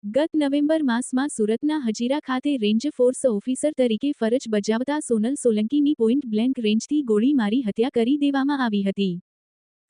ગત નવેમ્બર માસમાં સુરતના હજીરા ખાતે રેન્જ ફોર્સ ઓફિસર તરીકે ફરજ બજાવતા સોનલ સોલંકીની પોઈન્ટ બ્લેન્ક રેન્જથી ગોળી મારી હત્યા કરી દેવામાં આવી હતી।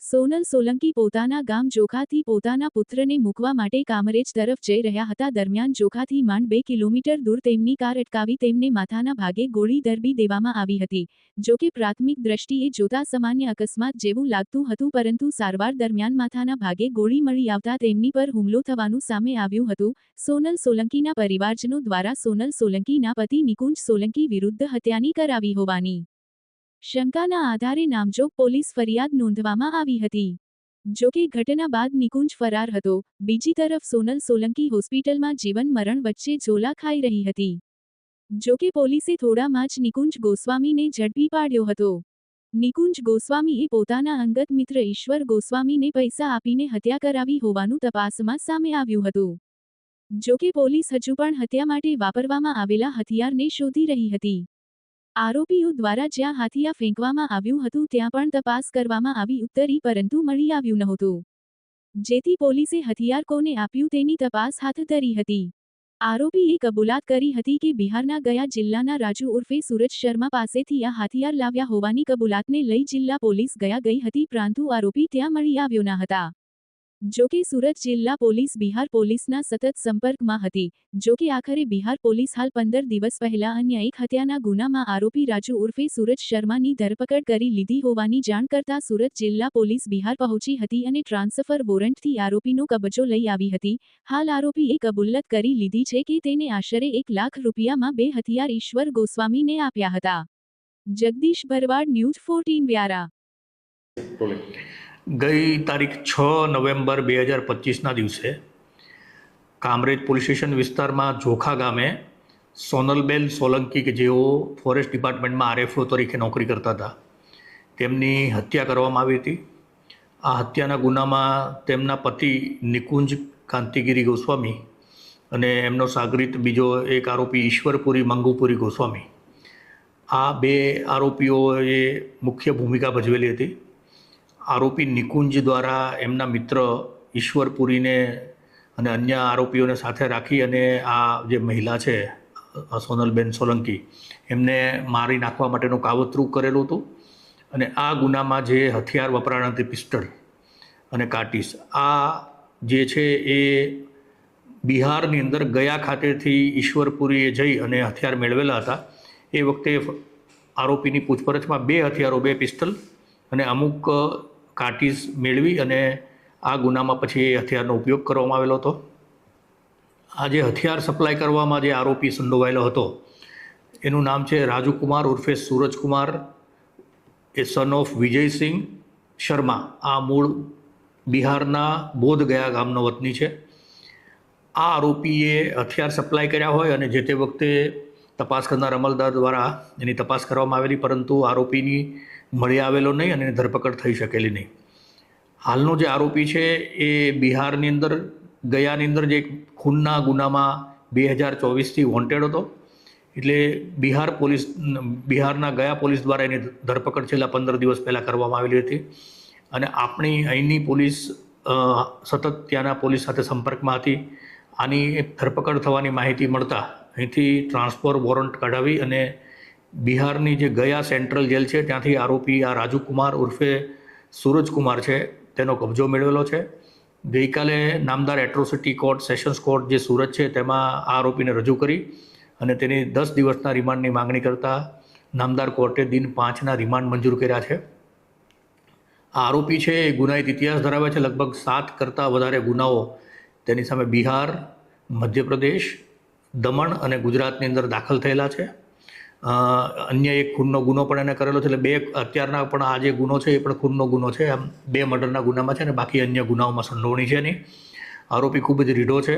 સોનલ સોલંકી પોતાના ગામ જોખાથી પોતાના પુત્રને મૂકવા માટે કામરેજ તરફ જઈ રહ્યા હતા। દરમિયાન જોખાથી માંડ 2 કિલોમીટર દૂર તેમની કાર અટકાવી તેમને માથાના ભાગે ગોળી દરબી દેવામાં આવી હતી। જો કે પ્રાથમિક દ્રષ્ટિએ જોતા સામાન્ય અકસ્માત જેવું લાગતું હતું, પરંતુ સારવાર દરમિયાન માથાના ભાગે ગોળી મળી આવતા તેમની પર હુમલો થવાનું સામે આવ્યું હતું। સોનલ સોલંકીના પરિવારજનો દ્વારા સોનલ સોલંકીના પતિ નિકુંજ સોલંકી વિરુદ્ધ હત્યાની કરાવી હોવાની શંકાના આધારે નામજોગ પોલીસ ફરિયાદ નોંધવામાં આવી હતી। જો કે ઘટના બાદ નિકુંજ ફરાર હતો। બીજી તરફ સોનલ સોલંકી હોસ્પિટલમાં જીવન મરણ વચ્ચે ઝોલા ખાઈ રહી હતી। જો કે પોલીસે થોડામાં જ નિકુંજ ગોસ્વામીને ઝડપી પાડ્યો હતો। નિકુંજ ગોસ્વામીએ પોતાના અંગત મિત્ર ઈશ્વર ગોસ્વામીને પૈસા આપીને હત્યા કરાવી હોવાનું તપાસમાં સામે આવ્યું હતું। જો કે પોલીસ હજુ પણ હત્યા માટે વાપરવામાં આવેલા હથિયારને શોધી રહી હતી। આરોપીઓ દ્વારા જ્યાં હથિયાર ફેંકવામાં આવ્યું હતું ત્યાં પણ તપાસ કરવામાં આવી ઉતરી, પરંતુ મળી આવ્યું નહોતું। જેથી પોલીસે હથિયાર કોને આપ્યું તેની તપાસ હાથ ધરી હતી। આરોપીએ કબૂલાત કરી હતી કે બિહારના ગયા જિલ્લાના રાજુ ઉર્ફે સૂરજ શર્મા પાસેથી આ હથિયાર લાવ્યા હોવાની કબૂલાતને લઈ જિલ્લા પોલીસ ગયા ગઈ હતી, પરંતુ આરોપી ત્યાં મળી આવ્યો ન હતા। જો કે સુરત જિલ્લા પોલીસ બિહાર પોલીસના સતત સંપર્કમાં હતી। જો કે આખરે બિહાર પોલીસ હાલ 15 દિવસ પહેલા અન્ય એક હત્યાના ગુનામાં આરોપી રાજુ ઉર્ફે સૂરજ શર્માની ધરપકડ કરી લીધી હોવાની જાણ કરતા સુરત જિલ્લા પોલીસ બિહાર પહોંચી હતી અને ટ્રાન્સફર વોરંટથી આરોપીનો કબજો લઈ આવી હતી। હાલ આરોપીએ કબૂલાત કરી લીધી છે કે તેને આશરે 1 લાખ રૂપિયામાં 2 હથિયાર ઈશ્વર ગોસ્વામીને આપ્યા હતા। જગદીશ ભરવાડ, ન્યૂઝ 14 વ્યારા। ગઈ તારીખ 6 નવેમ્બર 2025ના દિવસે કામરેજ પોલીસ સ્ટેશન વિસ્તારમાં જોખા ગામે સોનલબેન સોલંકી કે જેઓ ફોરેસ્ટ ડિપાર્ટમેન્ટમાં આરએફઓ તરીકે નોકરી કરતા હતા, તેમની હત્યા કરવામાં આવી હતી। આ હત્યાના ગુનામાં તેમના પતિ નિકુંજ કાંતિગીરી ગોસ્વામી અને એમનો સાગરીત બીજો એક આરોપી ઈશ્વરપુરી મંગુપુરી ગોસ્વામી, આ 2 આરોપીઓએ મુખ્ય ભૂમિકા ભજવેલી હતી। આરોપી નિકુંજ દ્વારા એમના મિત્ર ઈશ્વરપુરીને અને અન્ય આરોપીઓને સાથે રાખી અને આ જે મહિલા છે સોનલબેન સોલંકી, એમને મારી નાખવા માટેનું કાવતરું કરેલું હતું। અને આ ગુનામાં જે હથિયાર વપરાણ હતી, પિસ્ટલ અને કાટીસ, આ જે છે એ બિહારની અંદર ગયા ખાતેથી ઈશ્વરપુરીએ જઈ અને હથિયાર મેળવેલા હતા। એ વખતે આરોપીની પૂછપરછમાં 2 હથિયારો, 2 પિસ્ટલ અને અમુક કાટીસ મેળવી અને આ ગુનામાં પછી એ હથિયારનો ઉપયોગ કરવામાં આવેલો હતો। આ જે હથિયાર સપ્લાય કરવામાં જે આરોપી સંડોવાયેલો હતો એનું નામ છે રાજુકુમાર ઉર્ફે સૂરજકુમાર, એ સન ઓફ વિજયસિંહ શર્મા। આ મૂળ બિહારના બોધગયા ગામનો વતની છે। આ આરોપીએ હથિયાર સપ્લાય કર્યા હોય અને જે તે વખતે તપાસ કરનાર અમલદાર દ્વારા એની તપાસ કરવામાં આવેલી, પરંતુ આરોપીની મળી આવેલો નહીં અને ધરપકડ થઈ શકેલી નહીં। હાલનો જે આરોપી છે એ બિહારની અંદર ગયાની અંદર જે ખૂનના ગુનામાં 2024થી વોન્ટેડ હતો, એટલે બિહારના ગયા પોલીસ દ્વારા એની ધરપકડ છેલ્લા 15 દિવસ પહેલાં કરવામાં આવેલી હતી। અને આપણી અહીંની પોલીસ સતત ત્યાંના પોલીસ સાથે સંપર્કમાં હતી। આની ધરપકડ થવાની માહિતી મળતા અહીંથી ટ્રાન્સફર વોરંટ કઢાવી અને બિહારની જે ગયા સેન્ટ્રલ જેલ છે ત્યાંથી આરોપી આ રાજુકુમાર ઉર્ફે સૂરજકુમાર છે તેનો કબજો મેળવેલો છે। ગઈકાલે નામદાર એટ્રોસિટી કોર્ટ, સેશન્સ કોર્ટ જે સુરત છે તેમાં આ આરોપીને રજૂ કરી અને તેની 10 દિવસના રિમાન્ડની માંગણી કરતા નામદાર કોર્ટે દિન 5ના રિમાન્ડ મંજૂર કર્યા છે। આ આરોપી છે એ ગુનાહિત ઇતિહાસ ધરાવે છે। લગભગ 7 કરતાં વધારે ગુનાઓ તેની સામે બિહાર, મધ્યપ્રદેશ, દમણ અને ગુજરાતની અંદર દાખલ થયેલા છે। અન્ય એક ખૂનનો ગુનો પણ એને કરેલો છે, એટલે 2 અત્યારના પણ આ જે ગુનો છે એ પણ ખૂનનો ગુનો છે। આમ 2 મર્ડરના ગુનામાં છે અને બાકી અન્ય ગુનાઓમાં સંડોવણી છે નહીં। આરોપી ખૂબ જ રીઢો છે।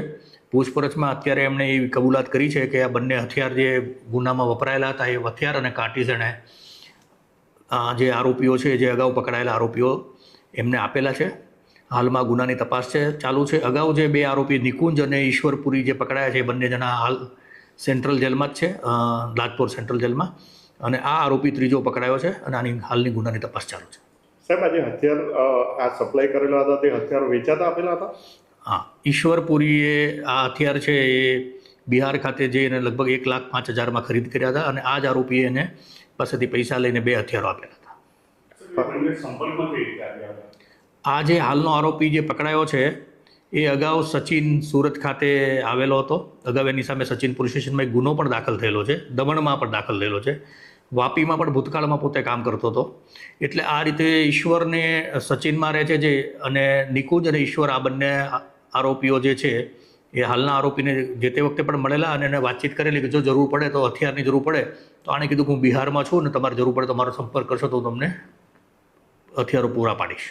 પૂછપરછમાં અત્યારે એમણે એવી કબૂલાત કરી છે કે આ બંને હથિયાર જે ગુનામાં વપરાયેલા હતા એ હથિયાર અને કાટીસ એણે જે આરોપીઓ છે, જે અગાઉ પકડાયેલા આરોપીઓ, એમને આપેલા છે। હાલમાં ગુનાની તપાસ ચાલુ છે। અગાઉ જે 2 આરોપી નિકુંજ અને ઈશ્વરપુરી જે પકડાયા છે એ બંને જણા હાલ સેન્ટ્રલ જેલમાં જ છે, લાજપોર સેન્ટ્રલ જેલમાં, અને આ આરોપી ત્રીજો પકડાયો છે અને આની હાલની ગુનાની તપાસ ચાલુ છે। સાહેબ, આજે હથિયાર આ સપ્લાય કરેલા હતા તે હથિયારો વેચાતા આપેલા હતા? હા। ઈશ્વરપુરીએ આ હથિયાર છે એ બિહાર ખાતે જઈને લગભગ 1,05,000 ખરીદ કર્યા હતા અને આ જ આરોપીએ એને પાસેથી પૈસા લઈને 2 હથિયારો આપેલા હતા. આ જે હાલનો આરોપી જે પકડાયો છે એ અગાઉ સચિન સુરત ખાતે આવેલો હતો. અગાઉ એની સામે સચિન પોલીસ સ્ટેશનમાં એક ગુનો પણ દાખલ થયેલો છે, દમણમાં પણ દાખલ થયેલો છે, વાપીમાં પણ ભૂતકાળમાં પોતે કામ કરતો હતો. એટલે આ રીતે ઈશ્વરને સચિન મારે છે જે અને નિકુંજ અને ઈશ્વર આ બંને આરોપીઓ જે છે એ હાલના આરોપીને જે તે વખતે પણ મળેલા અને એને વાતચીત કરેલી કે જો જરૂર પડે તો હથિયારની જરૂર પડે તો આણે કીધું કે હું બિહારમાં છું ને તમારે જરૂર પડે તો મારો સંપર્ક કરશો તો હું તમને હથિયારો પૂરા પાડીશ.